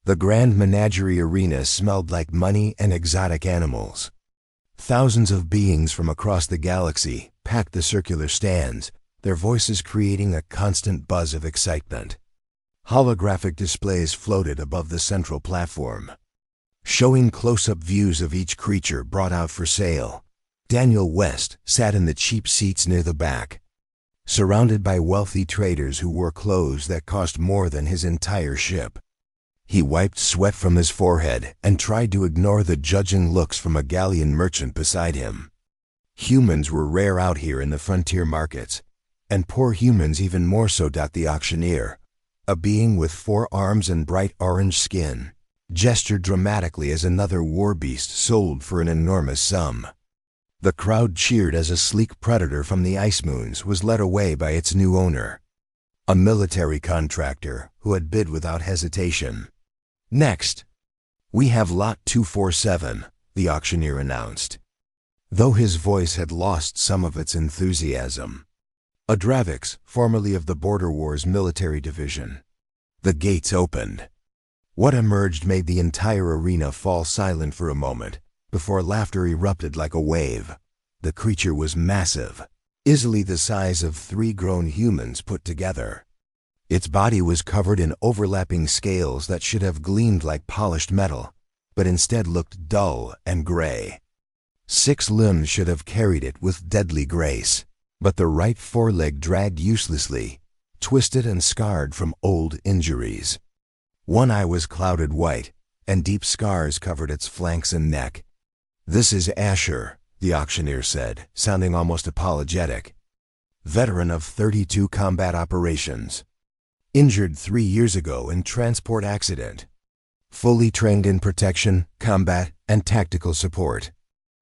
The Grand Menagerie Arena smelled like money and exotic animals. Thousands of beings from across the galaxy packed the circular stands, their voices creating a constant buzz of excitement. Holographic displays floated above the central platform, showing close-up views of each creature brought out for sale. Daniel West sat in the cheap seats near the back, surrounded by wealthy traders who wore clothes that cost more than his entire ship. He wiped sweat from his forehead and tried to ignore the judging looks from a galleon merchant beside him. Humans were rare out here in the frontier markets, and poor humans even more so. The auctioneer, a being with 4 arms and bright orange skin, gestured dramatically as another war beast sold for an enormous sum. The crowd cheered as a sleek predator from the ice moons was led away by its new owner, a military contractor who had bid without hesitation. "Next, we have Lot 247, the auctioneer announced, though his voice had lost some of its enthusiasm. A Dravix, formerly of the Border Wars military division. The gates opened. What emerged made the entire arena fall silent for a moment, before laughter erupted like a wave. The creature was massive, easily the size of 3 grown humans put together. Its body was covered in overlapping scales that should have gleamed like polished metal, but instead looked dull and gray. 6 limbs should have carried it with deadly grace, but the right foreleg dragged uselessly, twisted and scarred from old injuries. One eye was clouded white, and deep scars covered its flanks and neck. "This is Asher," the auctioneer said, sounding almost apologetic. "Veteran of 32 combat operations. Injured 3 years ago in transport accident. Fully trained in protection, combat, and tactical support.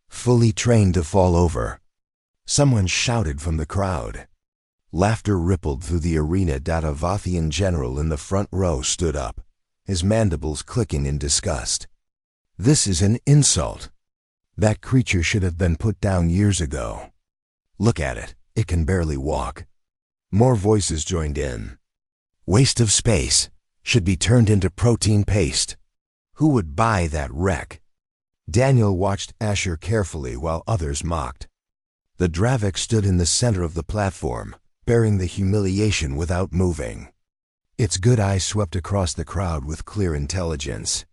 Fully trained to fall over." Someone shouted from the crowd. Laughter rippled through the arena. A Vathian general in the front row stood up, his mandibles clicking in disgust. "This is an insult. That creature should have been put down years ago. Look at it, it can barely walk." More voices joined in. "Waste of space, should be turned into protein paste. Who would buy that wreck?" Daniel watched Asher carefully while others mocked. The Dravix stood in the center of the platform, bearing the humiliation without moving. Its good eye swept across the crowd with clear intelligence.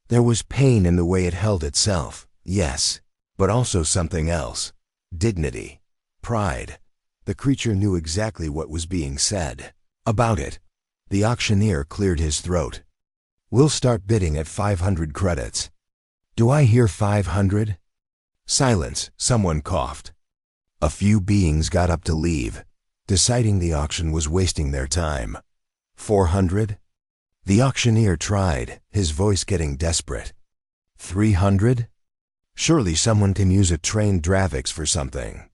There was pain in the way it held itself, yes, but also something else. Dignity. Pride. The creature knew exactly what was being said about it. The auctioneer cleared his throat. "We'll start bidding at 500 credits. Do I hear 500? Silence, someone coughed. A few beings got up to leave, deciding the auction was wasting their time. 400? The auctioneer tried, his voice getting desperate. 300? Surely someone can use a trained Dravix for something.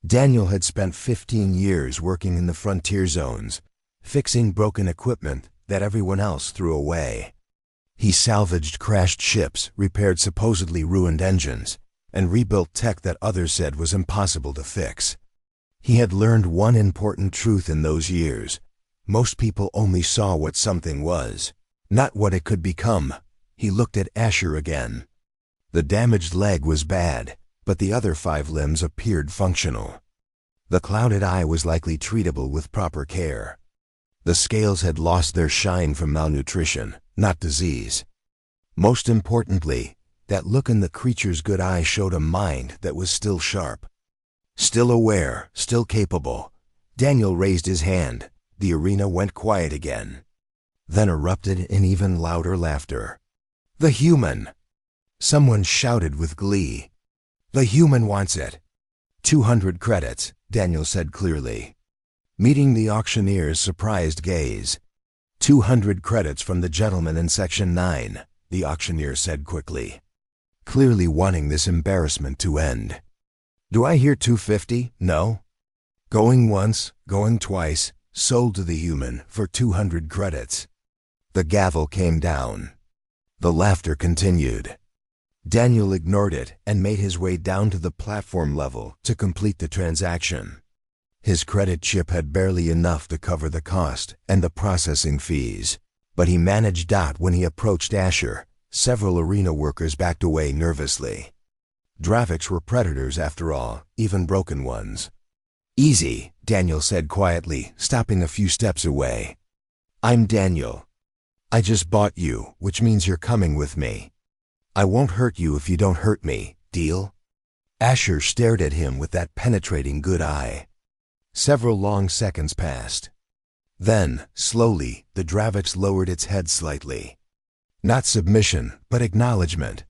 Daniel had spent 15 years working in the frontier zones, fixing broken equipment that everyone else threw away. He salvaged crashed ships, repaired supposedly ruined engines, and rebuilt tech that others said was impossible to fix. He had learned one important truth in those years. Most people only saw what something was, not what it could become. He looked at Asher again. The damaged leg was bad, but the other 5 limbs appeared functional. The clouded eye was likely treatable with proper care. The scales had lost their shine from malnutrition, not disease. Most importantly, that look in the creature's good eye showed a mind that was still sharp. Still aware, still capable. Daniel raised his hand. The arena went quiet again. Then erupted in even louder laughter. "The human!" Someone shouted with glee. "The human wants it." 200 credits, Daniel said clearly, meeting the auctioneer's surprised gaze. 200 credits from the gentleman in Section 9, the auctioneer said quickly, clearly wanting this embarrassment to end. "Do I hear 250? No? Going once, going twice, sold to the human for 200 credits. The gavel came down. The laughter continued. Daniel ignored it and made his way down to the platform level to complete the transaction. His credit chip had barely enough to cover the cost and the processing fees. But he managed. When he approached Asher, several arena workers backed away nervously. Draviks were predators after all, even broken ones. "Easy," Daniel said quietly, stopping a few steps away. "I'm Daniel. I just bought you, which means you're coming with me. I won't hurt you if you don't hurt me, deal?" Asher stared at him with that penetrating good eye. Several long seconds passed. Then, slowly, the Draviks lowered its head slightly. Not submission, but acknowledgement.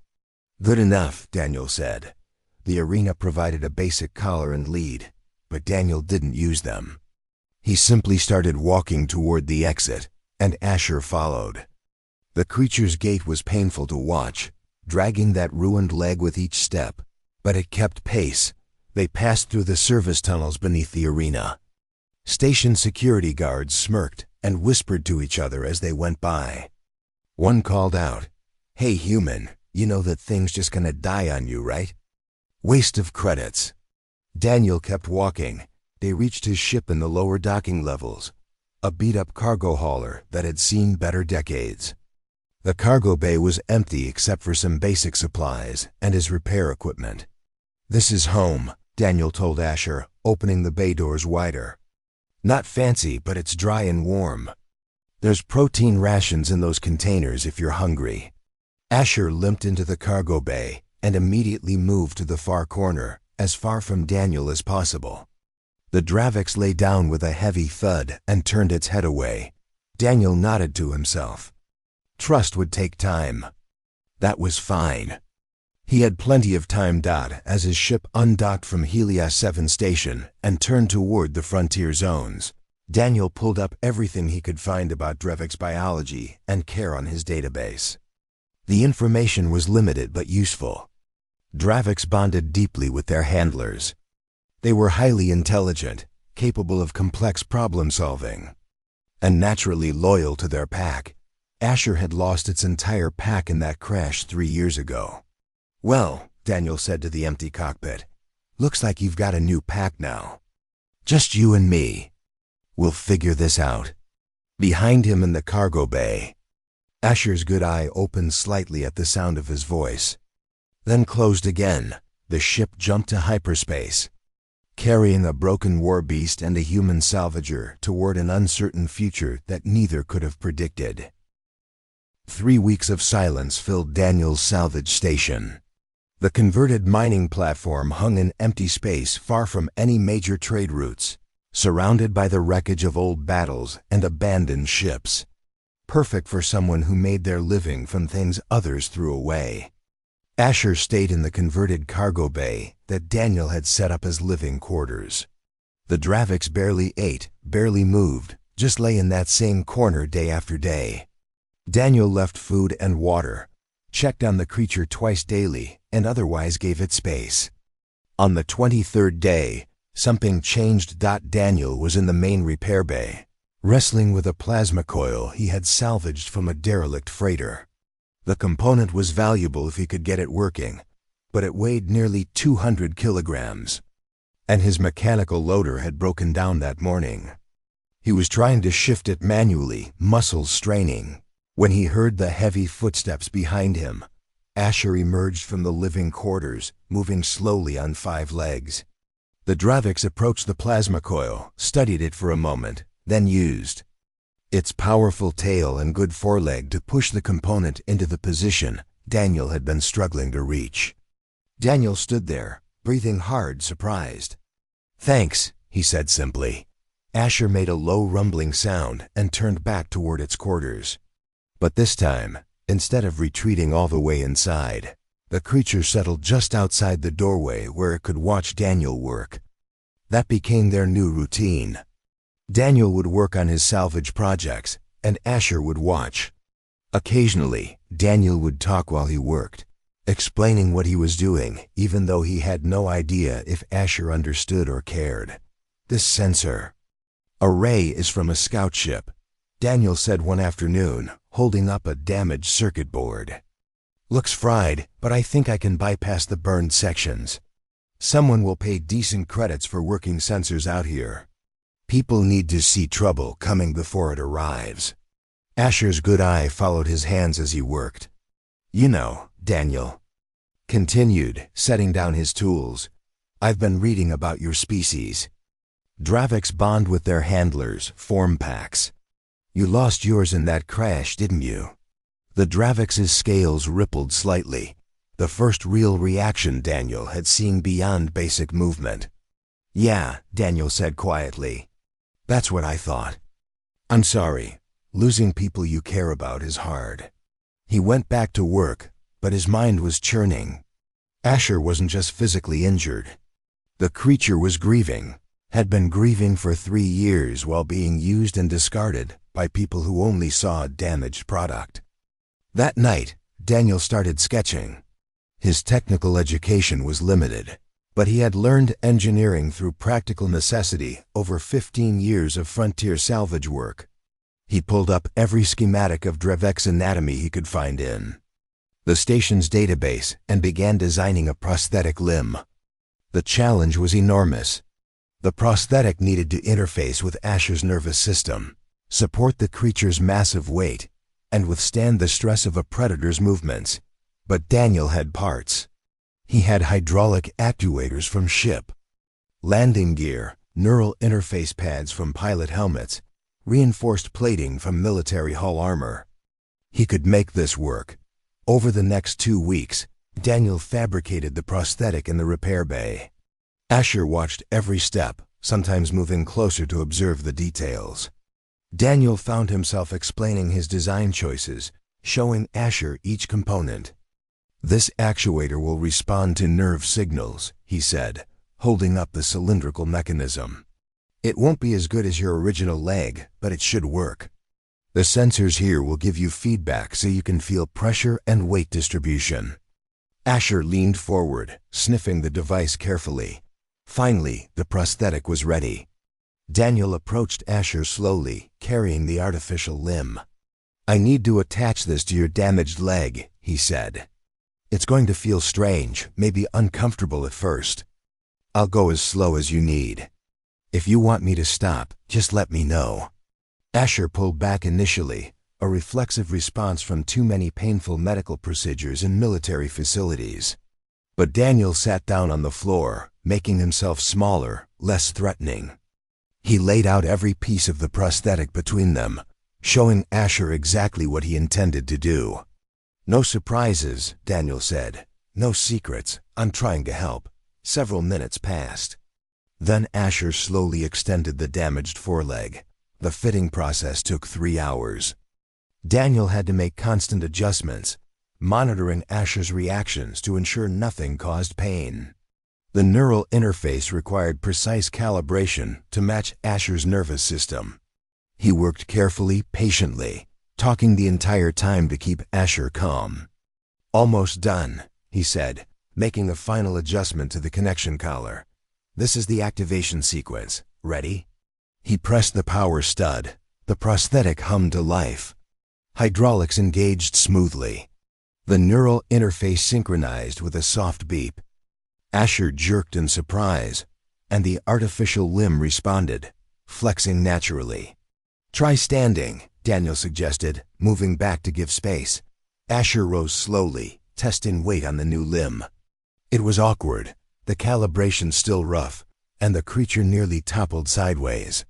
"Good enough," Daniel said. The arena provided a basic collar and lead, but Daniel didn't use them. He simply started walking toward the exit, and Asher followed. The creature's gait was painful to watch, dragging that ruined leg with each step, but it kept pace. They passed through the service tunnels beneath the arena. Station security guards smirked and whispered to each other as they went by. One called out, "Hey human, you know that thing's just gonna die on you, right?" Waste of credits. Daniel kept walking. They reached his ship in the lower docking levels, a beat-up cargo hauler that had seen better decades. The cargo bay was empty except for some basic supplies and his repair equipment. "This is home," Daniel told Asher, opening the bay doors wider. "Not fancy, but it's dry and warm. There's protein rations in those containers if you're hungry." Asher limped into the cargo bay and immediately moved to the far corner, as far from Daniel as possible. The Draviks lay down with a heavy thud and turned its head away. Daniel nodded to himself. Trust would take time. That was fine. He had plenty of time. As his ship undocked from Helios 7 station and turned toward the frontier zones, Daniel pulled up everything he could find about Dravik's biology and care on his database. The information was limited but useful. Draviks bonded deeply with their handlers. They were highly intelligent, capable of complex problem-solving, and naturally loyal to their pack. Asher had lost its entire pack in that crash 3 years ago. "Well," Daniel said to the empty cockpit, "looks like you've got a new pack now. Just you and me. We'll figure this out." Behind him in the cargo bay, Asher's good eye opened slightly at the sound of his voice, then closed again. The ship jumped to hyperspace, carrying a broken war beast and a human salvager toward an uncertain future that neither could have predicted. 3 weeks of silence filled Daniel's salvage station. The converted mining platform hung in empty space far from any major trade routes, surrounded by the wreckage of old battles and abandoned ships. Perfect for someone who made their living from things others threw away. Asher stayed in the converted cargo bay that Daniel had set up as living quarters. The Draviks barely ate, barely moved, just lay in that same corner day after day. Daniel left food and water, checked on the creature twice daily, and otherwise gave it space. On the 23rd day, something changed. Daniel was in the main repair bay, wrestling with a plasma coil he had salvaged from a derelict freighter. The component was valuable if he could get it working, but it weighed nearly 200 kilograms, and his mechanical loader had broken down that morning. He was trying to shift it manually, muscles straining, when he heard the heavy footsteps behind him. Asher emerged from the living quarters, moving slowly on 5 legs. The Draviks approached the plasma coil, studied it for a moment, then used its powerful tail and good foreleg to push the component into the position Daniel had been struggling to reach. Daniel stood there, breathing hard, surprised. "Thanks," he said simply. Asher made a low rumbling sound and turned back toward its quarters. But this time, instead of retreating all the way inside, the creature settled just outside the doorway where it could watch Daniel work. That became their new routine. Daniel would work on his salvage projects, and Asher would watch. Occasionally, Daniel would talk while he worked, explaining what he was doing, even though he had no idea if Asher understood or cared. "This sensor array is from a scout ship," Daniel said one afternoon, holding up a damaged circuit board. "Looks fried, but I think I can bypass the burned sections. Someone will pay decent credits for working sensors out here. People need to see trouble coming before it arrives." Asher's good eye followed his hands as he worked. "You know, Daniel," continued, setting down his tools, "I've been reading about your species. Dravix bond with their handlers, form packs. You lost yours in that crash, didn't you?" The Dravix's scales rippled slightly, the first real reaction Daniel had seen beyond basic movement. "Yeah," Daniel said quietly. "That's what I thought. I'm sorry. Losing people you care about is hard." He went back to work, but his mind was churning. Asher wasn't just physically injured. The creature was grieving, had been grieving for 3 years while being used and discarded by people who only saw a damaged product. That night, Daniel started sketching. His technical education was limited, but he had learned engineering through practical necessity over 15 years of frontier salvage work. He pulled up every schematic of Dravix anatomy he could find in the station's database and began designing a prosthetic limb. The challenge was enormous. The prosthetic needed to interface with Asher's nervous system, support the creature's massive weight, and withstand the stress of a predator's movements. But Daniel had parts. He had hydraulic actuators from ship, landing gear, neural interface pads from pilot helmets, reinforced plating from military hull armor. He could make this work. Over the next 2 weeks, Daniel fabricated the prosthetic in the repair bay. Asher watched every step, sometimes moving closer to observe the details. Daniel found himself explaining his design choices, showing Asher each component. "This actuator will respond to nerve signals," he said, holding up the cylindrical mechanism. "It won't be as good as your original leg, but it should work. The sensors here will give you feedback so you can feel pressure and weight distribution." Asher leaned forward, sniffing the device carefully. Finally, the prosthetic was ready. Daniel approached Asher slowly, carrying the artificial limb. "I need to attach this to your damaged leg," he said. "It's going to feel strange, maybe uncomfortable at first. I'll go as slow as you need. If you want me to stop, just let me know." Asher pulled back initially, a reflexive response from too many painful medical procedures in military facilities. But Daniel sat down on the floor, making himself smaller, less threatening. He laid out every piece of the prosthetic between them, showing Asher exactly what he intended to do. "No surprises," Daniel said. "No secrets. I'm trying to help." Several minutes passed. Then Asher slowly extended the damaged foreleg. The fitting process took 3 hours. Daniel had to make constant adjustments, monitoring Asher's reactions to ensure nothing caused pain. The neural interface required precise calibration to match Asher's nervous system. He worked carefully, patiently, talking the entire time to keep Asher calm. "Almost done," he said, making a final adjustment to the connection collar. "This is the activation sequence. Ready?" He pressed the power stud. The prosthetic hummed to life. Hydraulics engaged smoothly. The neural interface synchronized with a soft beep. Asher jerked in surprise, and the artificial limb responded, flexing naturally. "Try standing," Daniel suggested, moving back to give space. Asher rose slowly, testing weight on the new limb. It was awkward, the calibration still rough, and the creature nearly toppled sideways.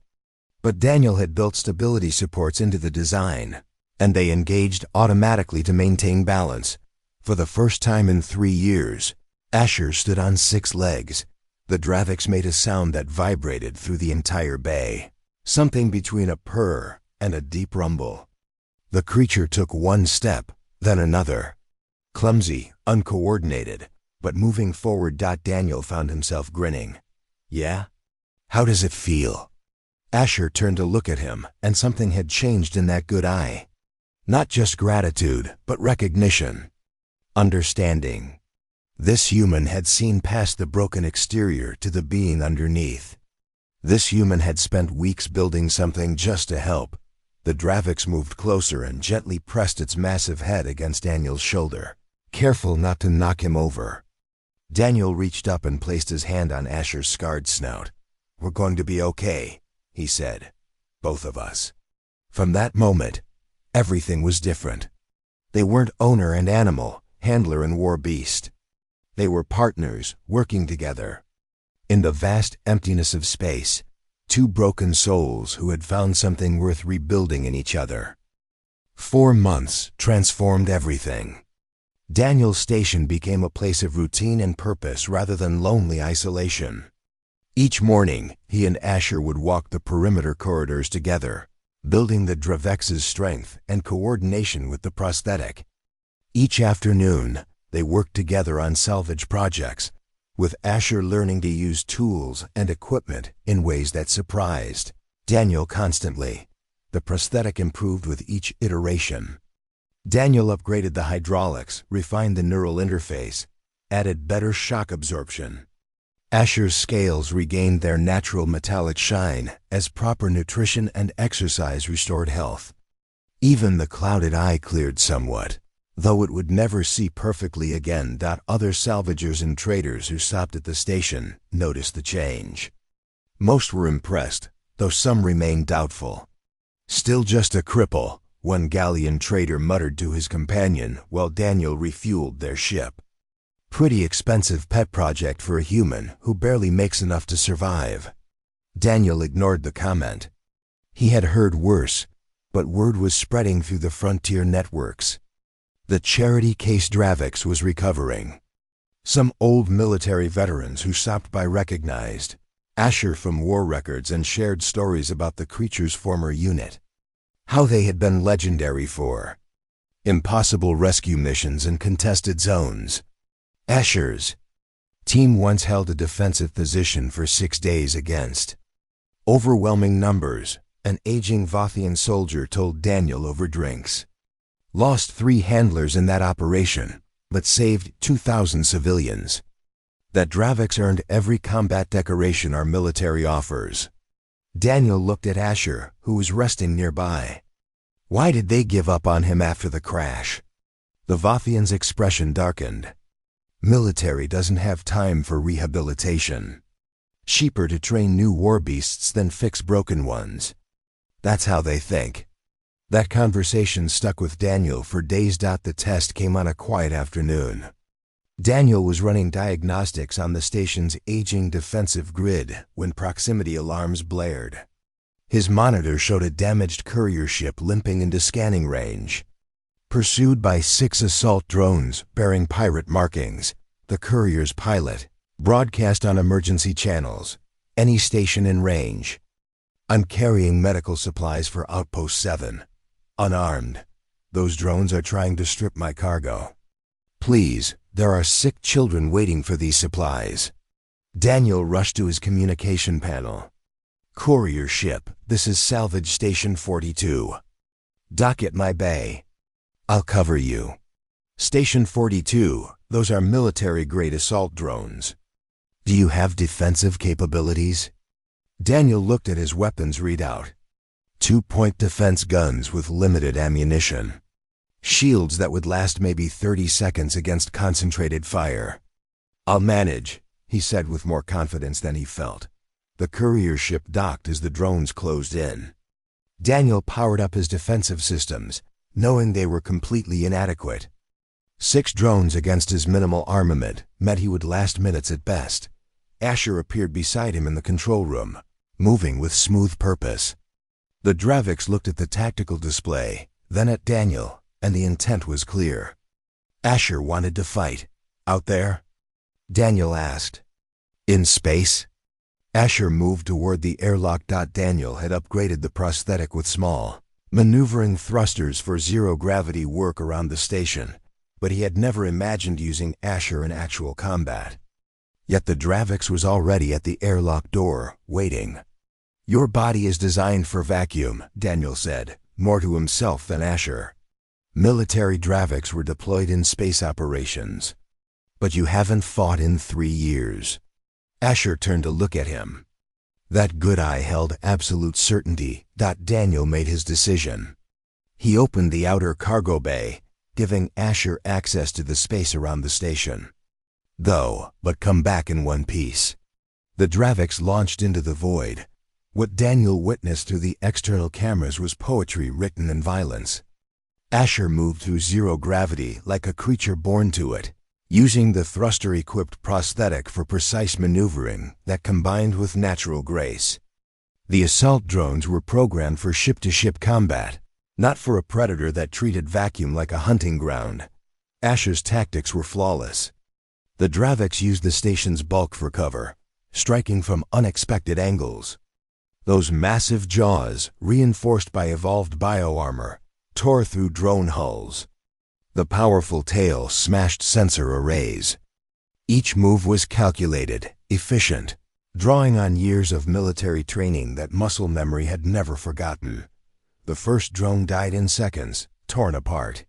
But Daniel had built stability supports into the design, and they engaged automatically to maintain balance. For the first time in 3 years, Asher stood on 6 legs. The Dravix made a sound that vibrated through the entire bay, something between a purr and a deep rumble. The creature took one step, then another. Clumsy, uncoordinated, but moving forward. Daniel found himself grinning. "Yeah? How does it feel?" Asher turned to look at him, and something had changed in that good eye. Not just gratitude, but recognition. Understanding. This human had seen past the broken exterior to the being underneath. This human had spent weeks building something just to help. The Dravix moved closer and gently pressed its massive head against Daniel's shoulder, careful not to knock him over. Daniel reached up and placed his hand on Asher's scarred snout. "We're going to be okay," he said. "Both of us." From that moment, Everything was different. They weren't owner and animal, handler and war beast. They were partners, working together. In the vast emptiness of space, two broken souls who had found something worth rebuilding in each other. 4 months transformed everything. Daniel's station became a place of routine and purpose rather than lonely isolation. Each morning, he and Asher would walk the perimeter corridors together, building the Dravex's strength and coordination with the prosthetic. Each afternoon, they worked together on salvage projects, with Asher learning to use tools and equipment in ways that surprised Daniel constantly. The prosthetic improved with each iteration. Daniel upgraded the hydraulics, refined the neural interface, added better shock absorption. Asher's scales regained their natural metallic shine as proper nutrition and exercise restored health. Even the clouded eye cleared somewhat, though it would never see perfectly again. Other salvagers and traders who stopped at the station noticed the change. Most were impressed, though some remained doubtful. "Still just a cripple," one galleon trader muttered to his companion while Daniel refueled their ship. "Pretty expensive pet project for a human who barely makes enough to survive." Daniel ignored the comment. He had heard worse, but word was spreading through the frontier networks. The charity case Dravix was recovering. Some old military veterans who stopped by recognized Asher from war records and shared stories about the creature's former unit. How they had been legendary for impossible rescue missions in contested zones. Asher's team once held a defensive position for 6 days against overwhelming numbers, an aging Vothian soldier told Daniel over drinks. Lost 3 handlers in that operation, but saved 2,000 civilians. That Dravix earned every combat decoration our military offers. Daniel looked at Asher, who was resting nearby. Why did they give up on him after the crash? The Vothian's expression darkened. Military doesn't have time for rehabilitation. Cheaper to train new war beasts than fix broken ones. That's how they think. That conversation stuck with Daniel for days. The test came on a quiet afternoon. Daniel was running diagnostics on the station's aging defensive grid when proximity alarms blared. His monitor showed a damaged courier ship limping into scanning range. Pursued by 6 assault drones bearing pirate markings, the courier's pilot broadcast on emergency channels, "Any station in range. I'm carrying medical supplies for Outpost 7. Unarmed. Those drones are trying to strip my cargo. Please, there are sick children waiting for these supplies." Daniel rushed to his communication panel. "Courier ship, this is Salvage Station 42. Dock at my bay. I'll cover you." "Station 42, those are military-grade assault drones. Do you have defensive capabilities?" Daniel looked at his weapons readout. 2-point defense guns with limited ammunition. Shields that would last maybe 30 seconds against concentrated fire. "I'll manage," he said with more confidence than he felt. The courier ship docked as the drones closed in. Daniel powered up his defensive systems, knowing they were completely inadequate. 6 drones against his minimal armament meant he would last minutes at best. Asher appeared beside him in the control room, moving with smooth purpose. The Dravix looked at the tactical display, then at Daniel, and the intent was clear. Asher wanted to fight. "Out there?" Daniel asked. "In space?" Asher moved toward the airlock. Daniel had upgraded the prosthetic with small, maneuvering thrusters for zero-gravity work around the station, but he had never imagined using Asher in actual combat. Yet the Dravix was already at the airlock door, waiting. "Your body is designed for vacuum," Daniel said, more to himself than Asher. "Military Dravix were deployed in space operations. But you haven't fought in 3 years." Asher turned to look at him. That good eye held absolute certainty. Daniel made his decision. He opened the outer cargo bay, giving Asher access to the space around the station. "Go, but come back in one piece." The Dravix launched into the void. What Daniel witnessed through the external cameras was poetry written in violence. Asher moved through zero gravity like a creature born to it, using the thruster-equipped prosthetic for precise maneuvering that combined with natural grace. The assault drones were programmed for ship-to-ship combat, not for a predator that treated vacuum like a hunting ground. Asher's tactics were flawless. The Dravix used the station's bulk for cover, striking from unexpected angles. Those massive jaws, reinforced by evolved bioarmor, tore through drone hulls. The powerful tail smashed sensor arrays. Each move was calculated, efficient, drawing on years of military training that muscle memory had never forgotten. The first drone died in seconds, torn apart.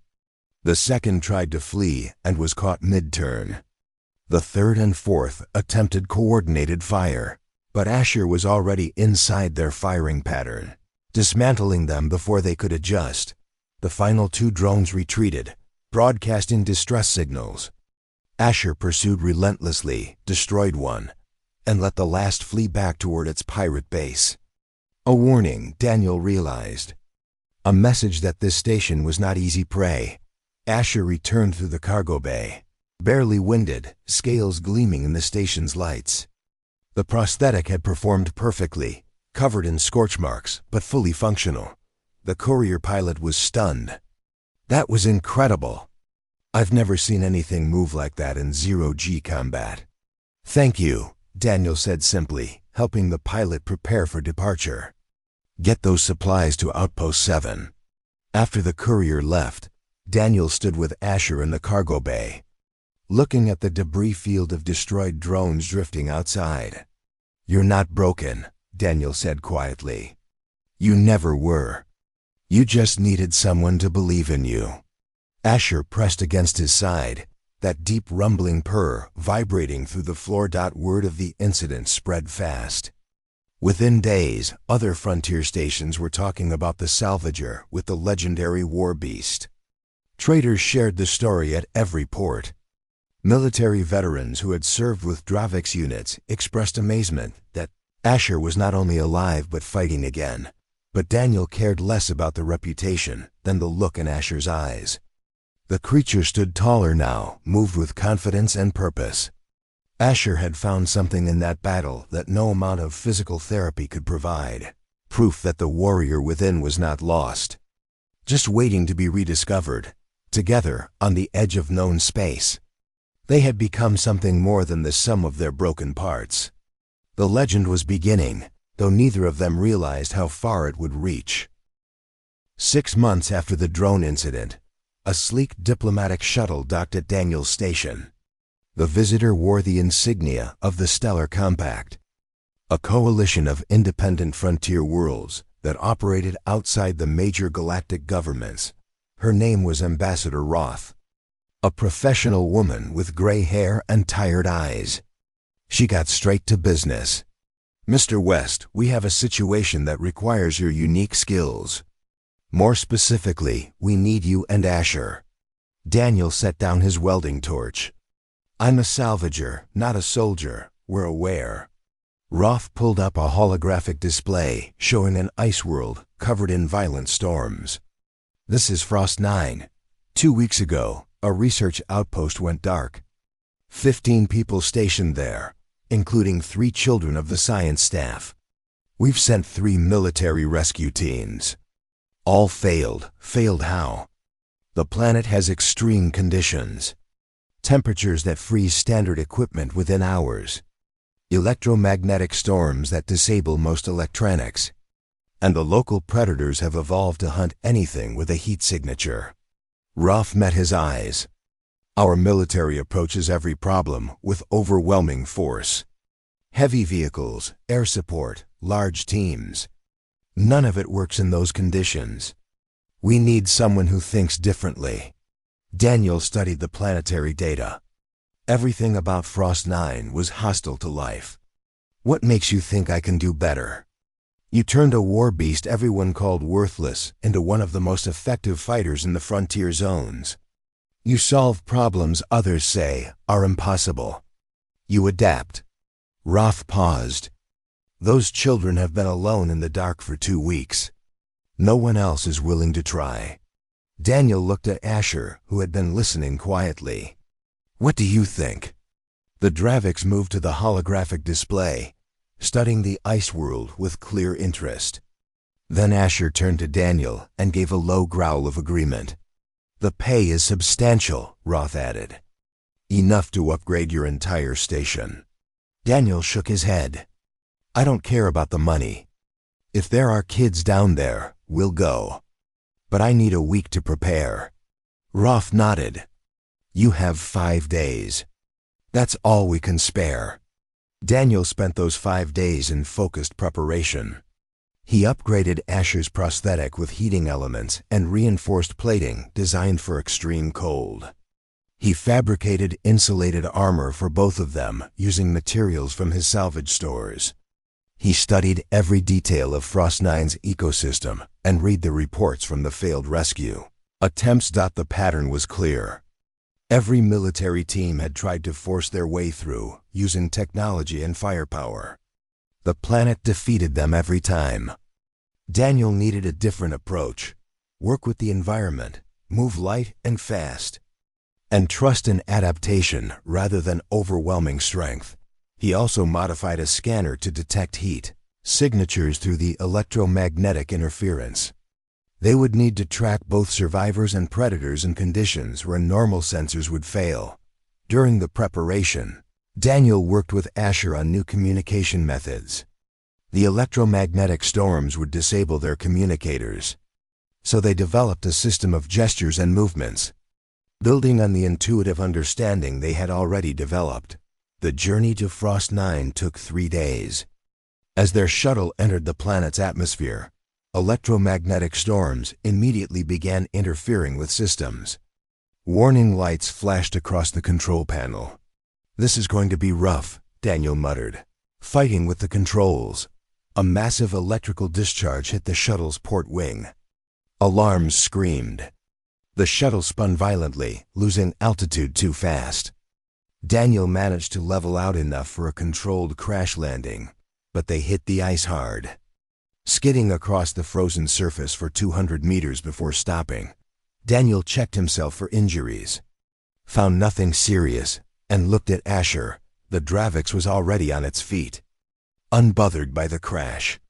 The second tried to flee and was caught mid-turn. The third and fourth attempted coordinated fire, but Asher was already inside their firing pattern, dismantling them before they could adjust. The final two drones retreated, broadcasting distress signals. Asher pursued relentlessly, destroyed one, and let the last flee back toward its pirate base. A warning, Daniel realized. A message that this station was not easy prey. Asher returned through the cargo bay, barely winded, scales gleaming in the station's lights. The prosthetic had performed perfectly, covered in scorch marks, but fully functional. The courier pilot was stunned. That was incredible. I've never seen anything move like that in zero-G combat. Thank you, Daniel said simply, helping the pilot prepare for departure. Get those supplies to Outpost 7. After the courier left, Daniel stood with Asher in the cargo bay, looking at the debris field of destroyed drones drifting outside. You're not broken, Daniel said quietly. You never were. You just needed someone to believe in you. Asher pressed against his side, that deep rumbling purr vibrating through the floor. Word of the incident spread fast. Within days, other frontier stations were talking about the salvager with the legendary war beast. Traders shared the story at every port. Military veterans who had served with Dravix units expressed amazement that Asher was not only alive but fighting again. But Daniel cared less about the reputation than the look in Asher's eyes. The creature stood taller now, moved with confidence and purpose. Asher had found something in that battle that no amount of physical therapy could provide. Proof that the warrior within was not lost, just waiting to be rediscovered. Together, on the edge of known space, they had become something more than the sum of their broken parts. The legend was beginning, though neither of them realized how far it would reach. 6 months after the drone incident, a sleek diplomatic shuttle docked at Daniel's station. The visitor wore the insignia of the Stellar Compact, a coalition of independent frontier worlds that operated outside the major galactic governments. Her name was Ambassador Roth, a professional woman with gray hair and tired eyes. She got straight to business. Mr. West, we have a situation that requires your unique skills. More specifically, we need you and Asher. Daniel set down his welding torch. I'm a salvager, not a soldier, we're aware. Roth pulled up a holographic display showing an ice world covered in violent storms. This is Frost 9. 2 weeks ago, a research outpost went dark. 15 people stationed there, including 3 children of the science staff. We've sent 3 military rescue teams. All failed. Failed how? The planet has extreme conditions. Temperatures that freeze standard equipment within hours. Electromagnetic storms that disable most electronics. And the local predators have evolved to hunt anything with a heat signature. Roth met his eyes. Our military approaches every problem with overwhelming force. Heavy vehicles, air support, large teams. None of it works in those conditions. We need someone who thinks differently. Daniel studied the planetary data. Everything about Frost 9 was hostile to life. What makes you think I can do better? You turned a war beast everyone called worthless into one of the most effective fighters in the frontier zones. You solve problems others say are impossible. You adapt. Roth paused. Those children have been alone in the dark for 2 weeks. No one else is willing to try. Daniel looked at Asher, who had been listening quietly. "What do you think?" The Dravix moved to the holographic display, studying the ice world with clear interest. Then Asher turned to Daniel and gave a low growl of agreement. "The pay is substantial," Roth added. "Enough to upgrade your entire station." Daniel shook his head. "I don't care about the money. If there are kids down there, we'll go. But I need a week to prepare." Roth nodded. "You have 5 days. That's all we can spare." Daniel spent those 5 days in focused preparation. He upgraded Asher's prosthetic with heating elements and reinforced plating designed for extreme cold. He fabricated insulated armor for both of them using materials from his salvage stores. He studied every detail of Frost 9's ecosystem and read the reports from the failed rescue attempts. The pattern was clear. Every military team had tried to force their way through using technology and firepower. The planet defeated them every time. Daniel needed a different approach. Work with the environment, move light and fast, and trust in adaptation rather than overwhelming strength. He also modified a scanner to detect heat signatures through the electromagnetic interference. They would need to track both survivors and predators in conditions where normal sensors would fail. During the preparation, Daniel worked with Asher on new communication methods. The electromagnetic storms would disable their communicators, so they developed a system of gestures and movements. Building on the intuitive understanding they had already developed, the journey to Frost 9 took 3 days. As their shuttle entered the planet's atmosphere, electromagnetic storms immediately began interfering with systems. Warning lights flashed across the control panel. "This is going to be rough," Daniel muttered, fighting with the controls. A massive electrical discharge hit the shuttle's port wing. Alarms screamed. The shuttle spun violently, losing altitude too fast. Daniel managed to level out enough for a controlled crash landing, but they hit the ice hard, skidding across the frozen surface for 200 meters before stopping. Daniel checked himself for injuries, found nothing serious, and looked at Asher. The Dravix was already on its feet, unbothered by the crash.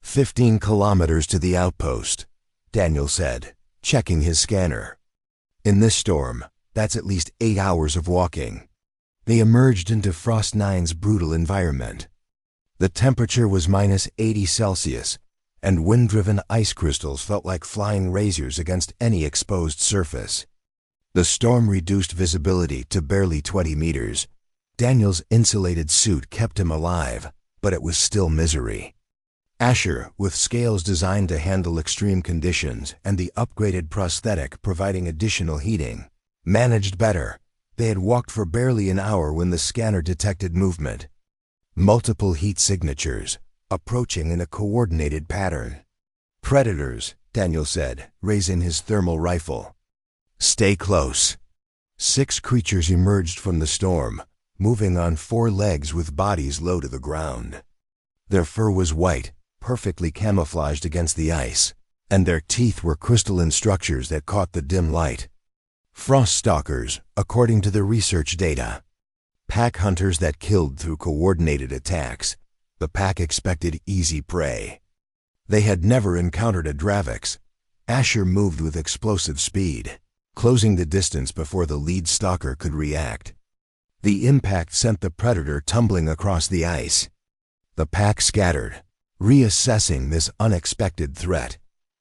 15 kilometers to the outpost, Daniel said, checking his scanner. In this storm, that's at least 8 hours of walking. They emerged into Frost 9's brutal environment. The temperature was -80 Celsius, and wind-driven ice crystals felt like flying razors against any exposed surface. The storm reduced visibility to barely 20 meters. Daniel's insulated suit kept him alive, but it was still misery. Asher, with scales designed to handle extreme conditions and the upgraded prosthetic providing additional heating, managed better. They had walked for barely an hour when the scanner detected movement. Multiple heat signatures, approaching in a coordinated pattern. "Predators," Daniel said, raising his thermal rifle. "Stay close." 6 creatures emerged from the storm, moving on 4 legs with bodies low to the ground. Their fur was white, perfectly camouflaged against the ice, and their teeth were crystalline structures that caught the dim light. Frost stalkers, according to the research data. Pack hunters that killed through coordinated attacks. The pack expected easy prey. They had never encountered a Dravix. Asher moved with explosive speed, closing the distance before the lead stalker could react. The impact sent the predator tumbling across the ice. The pack scattered, reassessing this unexpected threat.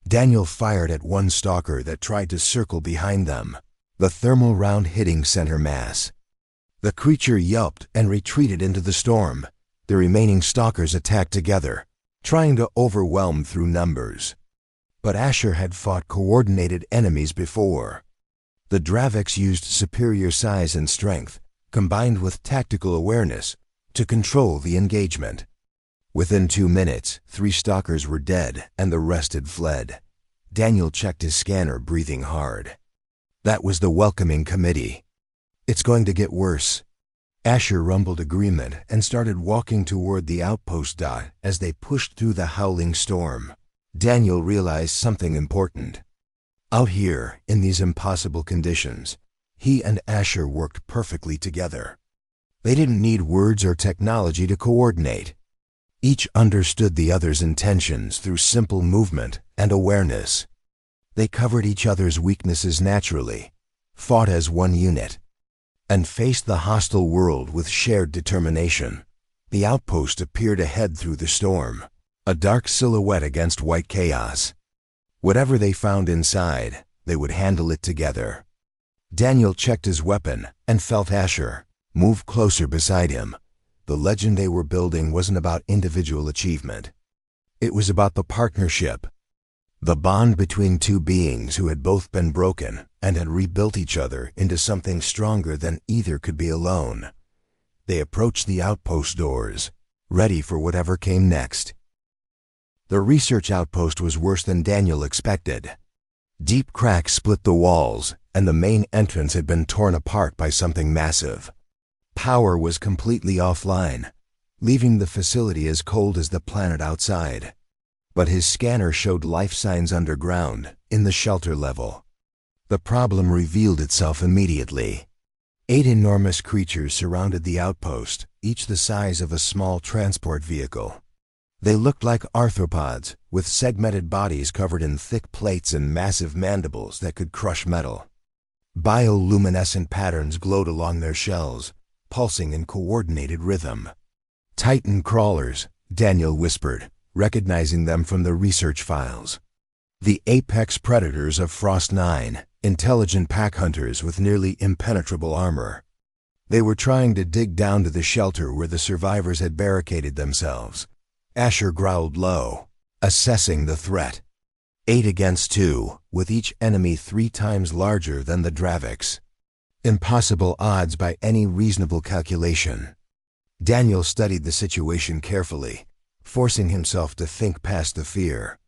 Daniel fired at one stalker that tried to circle behind them, the thermal round hitting center mass. The creature yelped and retreated into the storm. The remaining stalkers attacked together, trying to overwhelm through numbers. But Asher had fought coordinated enemies before. The Dravix used superior size and strength, combined with tactical awareness, to control the engagement. Within 2 minutes, 3 stalkers were dead and the rest had fled. Daniel checked his scanner, breathing hard. That was the welcoming committee. "It's going to get worse." Asher rumbled agreement and started walking toward the outpost. As they pushed through the howling storm, Daniel realized something important. Out here, in these impossible conditions, he and Asher worked perfectly together. They didn't need words or technology to coordinate. Each understood the other's intentions through simple movement and awareness. They covered each other's weaknesses naturally, fought as one unit, and faced the hostile world with shared determination. The outpost appeared ahead through the storm, a dark silhouette against white chaos. Whatever they found inside, they would handle it together. Daniel checked his weapon and felt Asher move closer beside him. The legend they were building wasn't about individual achievement. It was about the partnership, the bond between two beings who had both been broken and had rebuilt each other into something stronger than either could be alone. They approached the outpost doors, ready for whatever came next. The research outpost was worse than Daniel expected. Deep cracks split the walls, and the main entrance had been torn apart by something massive. Power was completely offline, leaving the facility as cold as the planet outside. But his scanner showed life signs underground, in the shelter level. The problem revealed itself immediately. 8 enormous creatures surrounded the outpost, each the size of a small transport vehicle. They looked like arthropods, with segmented bodies covered in thick plates and massive mandibles that could crush metal. Bioluminescent patterns glowed along their shells, pulsing in coordinated rhythm. Titan crawlers, Daniel whispered, recognizing them from the research files. The apex predators of Frost 9, intelligent pack hunters with nearly impenetrable armor. They were trying to dig down to the shelter where the survivors had barricaded themselves. Asher growled low, assessing the threat. 8 against 2, with each enemy 3 times larger than the Dravix. Impossible odds by any reasonable calculation. Daniel studied the situation carefully, forcing himself to think past the fear.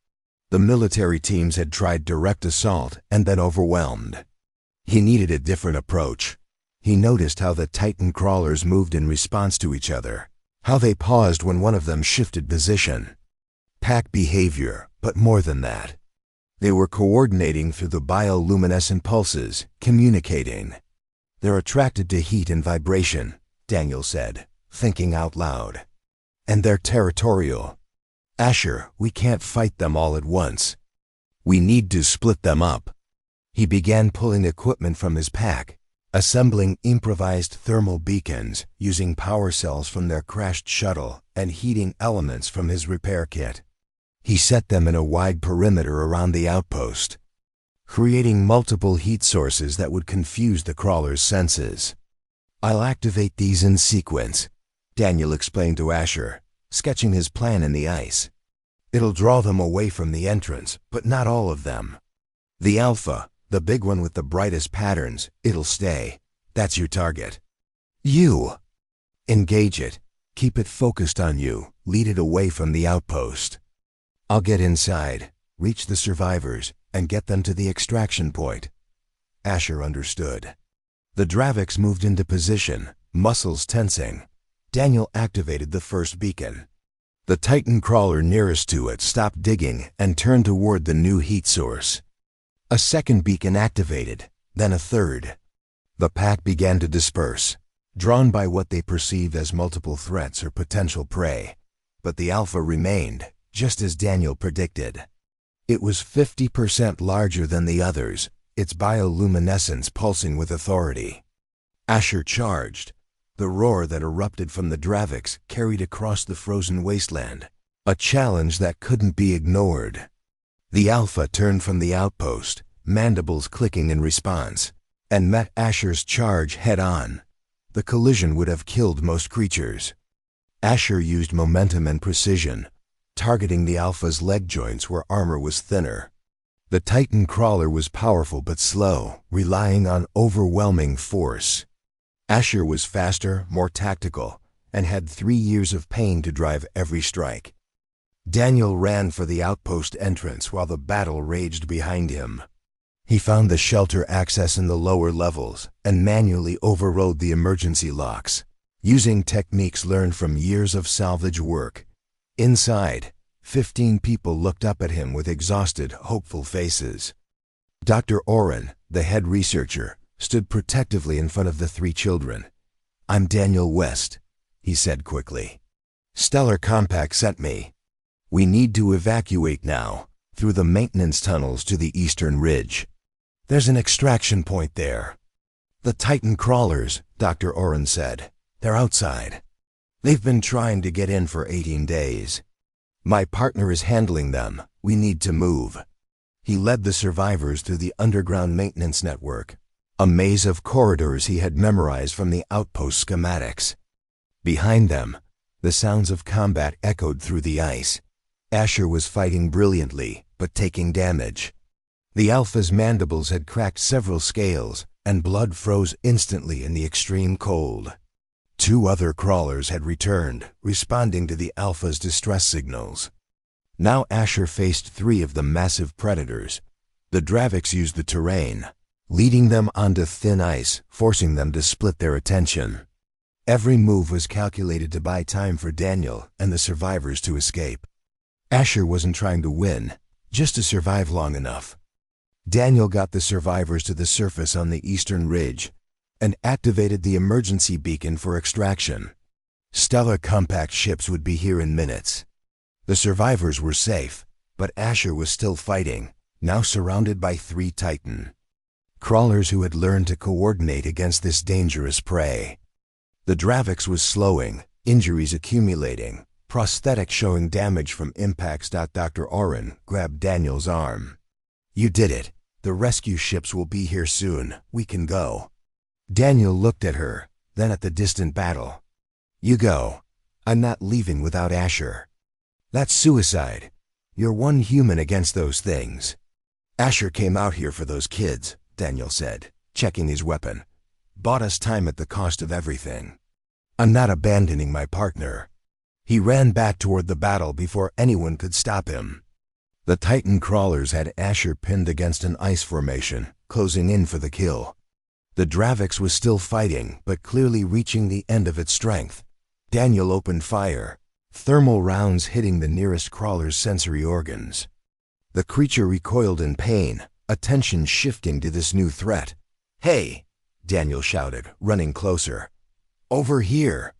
The military teams had tried direct assault and been overwhelmed. He needed a different approach. He noticed how the Titan crawlers moved in response to each other, how they paused when one of them shifted position. Pack behavior, but more than that. They were coordinating through the bioluminescent pulses, communicating. They're attracted to heat and vibration, Daniel said, thinking out loud. And they're territorial. Asher, we can't fight them all at once. We need to split them up. He began pulling equipment from his pack, assembling improvised thermal beacons using power cells from their crashed shuttle and heating elements from his repair kit. He set them in a wide perimeter around the outpost, creating multiple heat sources that would confuse the crawler's senses. I'll activate these in sequence, Daniel explained to Asher, sketching his plan in the ice. It'll draw them away from the entrance, but not all of them. The Alpha, the big one with the brightest patterns, it'll stay. That's your target. You. Engage it. Keep it focused on you. Lead it away from the outpost. I'll get inside, reach the survivors, and get them to the extraction point. Asher understood. The Dravix moved into position, muscles tensing. Daniel activated the first beacon. The Titan crawler nearest to it stopped digging and turned toward the new heat source. A second beacon activated, then a third. The pack began to disperse, drawn by what they perceived as multiple threats or potential prey. But the Alpha remained, just as Daniel predicted. It was 50% larger than the others, its bioluminescence pulsing with authority. Asher charged. The roar that erupted from the Dravix carried across the frozen wasteland, a challenge that couldn't be ignored. The Alpha turned from the outpost, mandibles clicking in response, and met Asher's charge head-on. The collision would have killed most creatures. Asher used momentum and precision, targeting the Alpha's leg joints where armor was thinner. The Titan crawler was powerful but slow, relying on overwhelming force. Asher was faster, more tactical, and had 3 years of pain to drive every strike. Daniel ran for the outpost entrance while the battle raged behind him. He found the shelter access in the lower levels and manually overrode the emergency locks, using techniques learned from years of salvage work. Inside, 15 people looked up at him with exhausted, hopeful faces. Dr. Oren, the head researcher, stood protectively in front of the three children. "I'm Daniel West," he said quickly. "Stellar Compact sent me. We need to evacuate now, through the maintenance tunnels to the eastern ridge. There's an extraction point there." "The Titan crawlers," Dr. Oren said. "They're outside. They've been trying to get in for 18 days. My partner is handling them. We need to move." He led the survivors through the underground maintenance network, a maze of corridors he had memorized from the outpost schematics. Behind them, the sounds of combat echoed through the ice. Asher was fighting brilliantly, but taking damage. The Alpha's mandibles had cracked several scales, and blood froze instantly in the extreme cold. Two other crawlers had returned, responding to the Alpha's distress signals. Now Asher faced three of the massive predators. The Dravix used the terrain, leading them onto thin ice, forcing them to split their attention. Every move was calculated to buy time for Daniel and the survivors to escape. Asher wasn't trying to win, just to survive long enough. Daniel got the survivors to the surface on the eastern ridge and activated the emergency beacon for extraction. Stellar Compact ships would be here in minutes. The survivors were safe, but Asher was still fighting, now surrounded by three Titan crawlers who had learned to coordinate against this dangerous prey. The Dravix was slowing, injuries accumulating, prosthetics showing damage from impacts. Dr. Oren grabbed Daniel's arm. "You did it. The rescue ships will be here soon. We can go." Daniel looked at her, then at the distant battle. "You go. I'm not leaving without Asher. That's suicide. You're one human against those things." "Asher came out here for those kids," Daniel said, checking his weapon. "Bought us time at the cost of everything. I'm not abandoning my partner." He ran back toward the battle before anyone could stop him. The Titan crawlers had Asher pinned against an ice formation, closing in for the kill. The Dravix was still fighting, but clearly reaching the end of its strength. Daniel opened fire, thermal rounds hitting the nearest crawler's sensory organs. The creature recoiled in pain, attention shifting to this new threat. "Hey!" Daniel shouted, running closer. "Over here!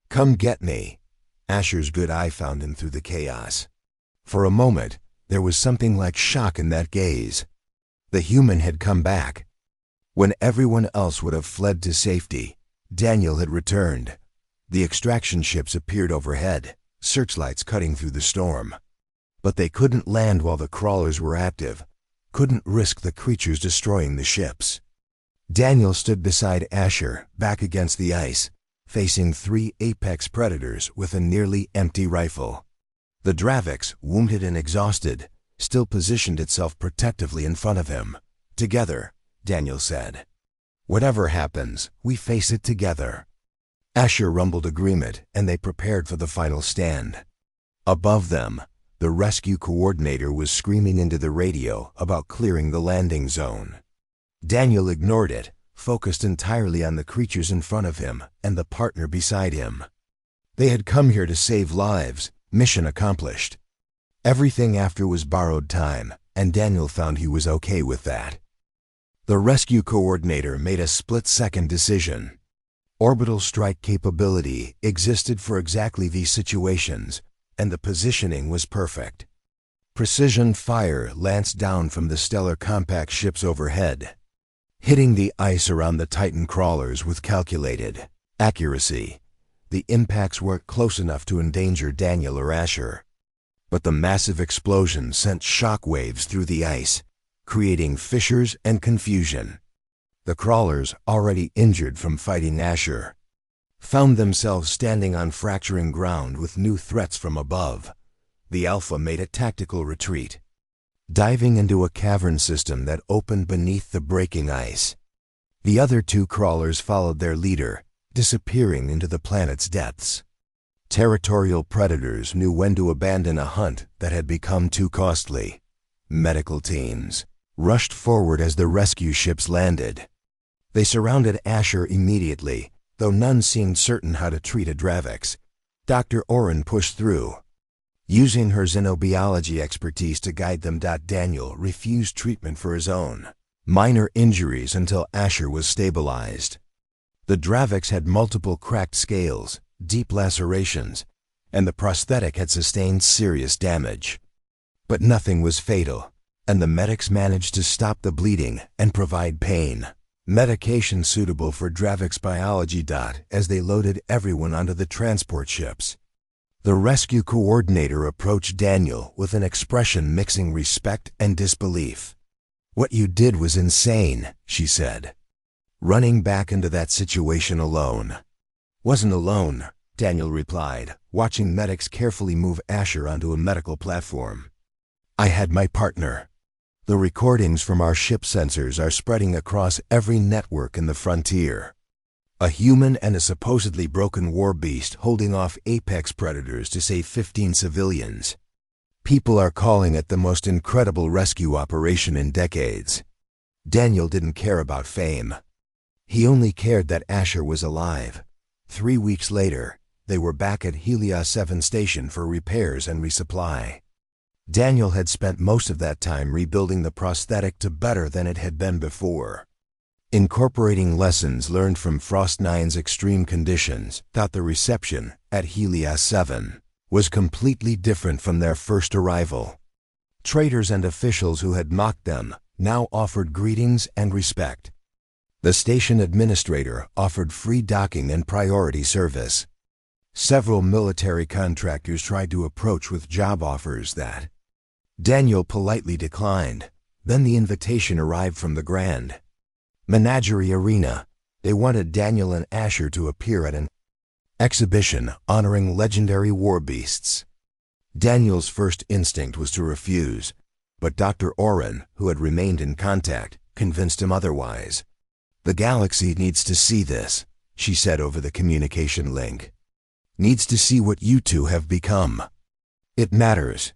Come get me!" Asher's good eye found him through the chaos. For a moment, there was something like shock in that gaze. The human had come back. When everyone else would have fled to safety, Daniel had returned. The extraction ships appeared overhead, searchlights cutting through the storm. But they couldn't land while the crawlers were active, couldn't risk the creatures destroying the ships. Daniel stood beside Asher, back against the ice, facing three apex predators with a nearly empty rifle. The Dravix, wounded and exhausted, still positioned itself protectively in front of him. "Together," Daniel said. "Whatever happens, we face it together." Asher rumbled agreement, and they prepared for the final stand. Above them, the rescue coordinator was screaming into the radio about clearing the landing zone. Daniel ignored it, focused entirely on the creatures in front of him and the partner beside him. They had come here to save lives, mission accomplished. Everything after was borrowed time, and Daniel found he was okay with that. The rescue coordinator made a split-second decision. Orbital strike capability existed for exactly these situations, and the positioning was perfect. Precision fire lanced down from the Stellar Compact ships overhead, hitting the ice around the Titan crawlers with calculated accuracy. The impacts weren't close enough to endanger Daniel or Asher, but the massive explosion sent shock waves through the ice, creating fissures and confusion. The crawlers, already injured from fighting Asher, found themselves standing on fracturing ground with new threats from above. The Alpha made a tactical retreat, diving into a cavern system that opened beneath the breaking ice. The other two crawlers followed their leader, disappearing into the planet's depths. Territorial predators knew when to abandon a hunt that had become too costly. Medical teams rushed forward as the rescue ships landed. They surrounded Asher immediately, though none seemed certain how to treat a Dravix. Dr. Oren pushed through. using her xenobiology expertise to guide them. Daniel refused treatment for his own minor injuries until Asher was stabilized. The Dravix had multiple cracked scales, deep lacerations, and the prosthetic had sustained serious damage. But nothing was fatal, and the medics managed to stop the bleeding and provide pain medication suitable for Dravix biology. As they loaded everyone onto the transport ships, the rescue coordinator approached Daniel with an expression mixing respect and disbelief. "What you did was insane," she said. "Running back into that situation alone." "Wasn't alone," Daniel replied, watching medics carefully move Asher onto a medical platform. "I had my partner. The recordings from our ship sensors are spreading across every network in the frontier. A human and a supposedly broken war beast holding off apex predators to save 15 civilians. People are calling it the most incredible rescue operation in decades." Daniel didn't care about fame. He only cared that Asher was alive. 3 weeks later, they were back at Helios 7 station for repairs and resupply. Daniel had spent most of that time rebuilding the prosthetic to better than it had been before. Incorporating lessons learned from Frost 9's extreme conditions, the reception at Helios 7 was completely different from their first arrival. Traders and officials who had mocked them now offered greetings and respect. The station administrator offered free docking and priority service. Several military contractors tried to approach with job offers that Daniel politely declined. Then the invitation arrived from the Grand Menagerie Arena. They wanted Daniel and Asher to appear at an exhibition honoring legendary war beasts. Daniel's first instinct was to refuse, but Dr. Oren, who had remained in contact, convinced him otherwise. "The galaxy needs to see this," she said over the communication link. "Needs to see what you two have become. It matters."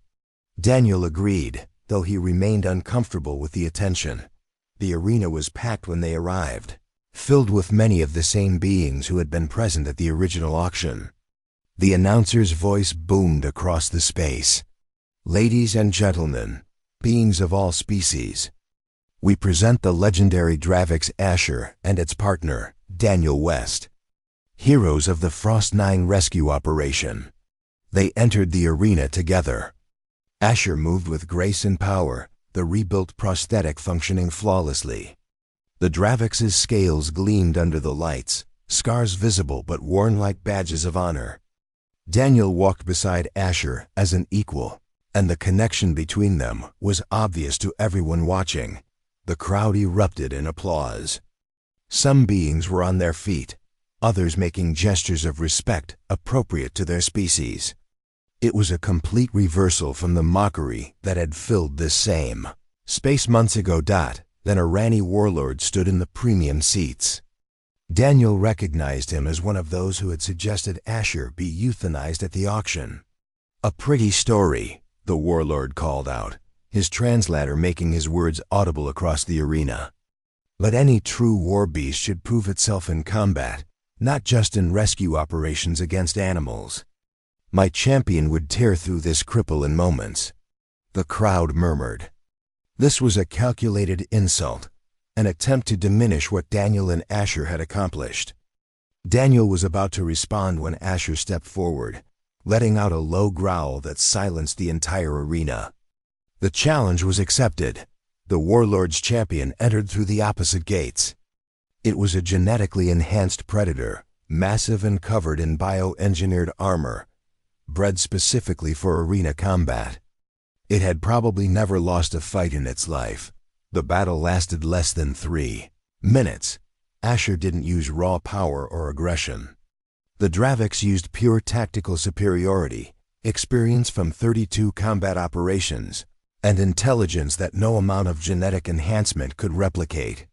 Daniel agreed, though he remained uncomfortable with the attention. The arena was packed when they arrived, filled with many of the same beings who had been present at the original auction. The announcer's voice boomed across the space. "Ladies and gentlemen, beings of all species, we present the legendary Dravix Asher and its partner, Daniel West, heroes of the Frost 9 rescue operation." They entered the arena together. Asher moved with grace and power, the rebuilt prosthetic functioning flawlessly. The Dravix's scales gleamed under the lights, scars visible but worn like badges of honor. Daniel walked beside Asher as an equal, and the connection between them was obvious to everyone watching. The crowd erupted in applause. Some beings were on their feet, others making gestures of respect appropriate to their species. It was a complete reversal from the mockery that had filled this same space months ago. Then a Rani warlord stood in the premium seats. Daniel recognized him as one of those who had suggested Asher be euthanized at the auction. "A pretty story," the warlord called out, his translator making his words audible across the arena. "But any true war beast should prove itself in combat, not just in rescue operations against animals. My champion would tear through this cripple in moments." The crowd murmured. This was a calculated insult, an attempt to diminish what Daniel and Asher had accomplished. Daniel was about to respond when Asher stepped forward, letting out a low growl that silenced the entire arena. The challenge was accepted. The warlord's champion entered through the opposite gates. It was a genetically enhanced predator, massive and covered in bioengineered armor, bred specifically for arena combat. It had probably never lost a fight in its life. The battle lasted less than 3 minutes. Asher didn't use raw power or aggression. The Dravix used pure tactical superiority, experience from 32 combat operations, and intelligence that no amount of genetic enhancement could replicate.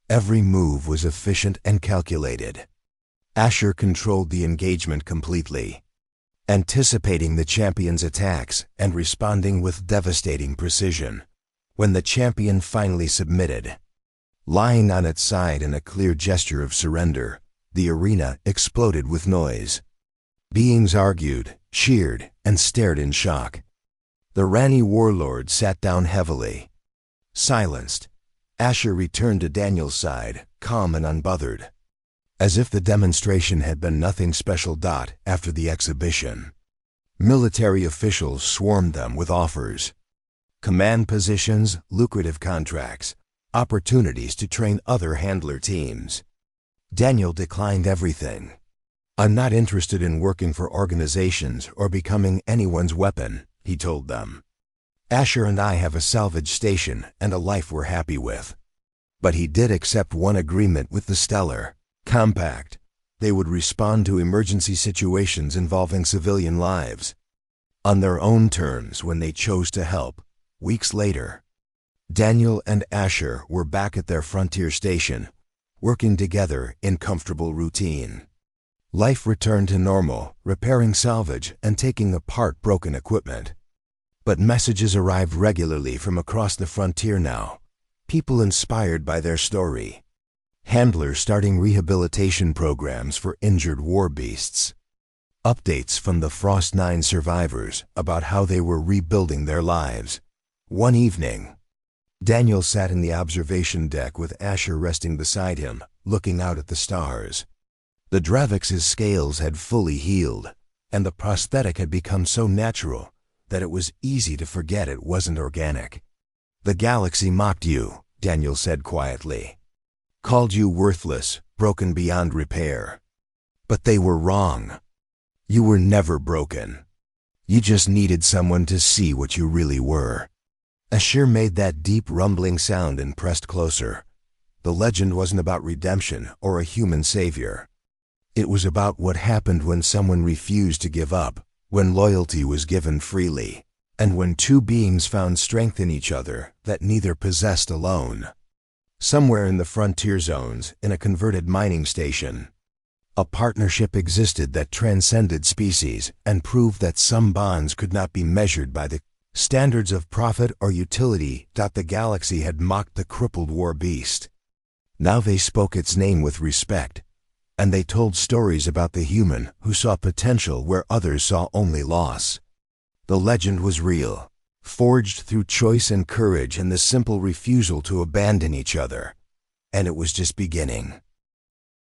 Every move was efficient and calculated. Asher controlled the engagement completely, anticipating the champion's attacks and responding with devastating precision. When the champion finally submitted, lying on its side in a clear gesture of surrender, the arena exploded with noise. Beings argued, cheered, and stared in shock. The Rani warlord sat down heavily. Silenced, Asher returned to Daniel's side, calm and unbothered, as if the demonstration had been nothing special. After the exhibition, military officials swarmed them with offers. Command positions, lucrative contracts, opportunities to train other handler teams. Daniel declined everything. "I'm not interested in working for organizations or becoming anyone's weapon," he told them. "Asher and I have a salvage station and a life we're happy with." But he did accept one agreement with the Stellar Compact. They would respond to emergency situations involving civilian lives on their own terms when they chose to help. Weeks later, Daniel and Asher were back at their frontier station, working together in comfortable routine. Life returned to normal, repairing salvage and taking apart broken equipment. But messages arrived regularly from across the frontier now, people inspired by their story. Handlers starting rehabilitation programs for injured war beasts. Updates from the Frost 9 survivors about how they were rebuilding their lives. One evening, Daniel sat in the observation deck with Asher resting beside him, looking out at the stars. The Dravix's scales had fully healed, and the prosthetic had become so natural that it was easy to forget it wasn't organic. "The galaxy mocked you," Daniel said quietly. "Called you worthless, broken beyond repair. But they were wrong. You were never broken. You just needed someone to see what you really were." Asher made that deep rumbling sound and pressed closer. The legend wasn't about redemption or a human savior. It was about what happened when someone refused to give up, when loyalty was given freely, and when two beings found strength in each other that neither possessed alone. Somewhere in the frontier zones, in a converted mining station, a partnership existed that transcended species and proved that some bonds could not be measured by the standards of profit or utility. The galaxy had mocked the crippled war beast. Now they spoke its name with respect, and they told stories about the human who saw potential where others saw only loss. The legend was real, forged through choice and courage and the simple refusal to abandon each other. And it was just beginning.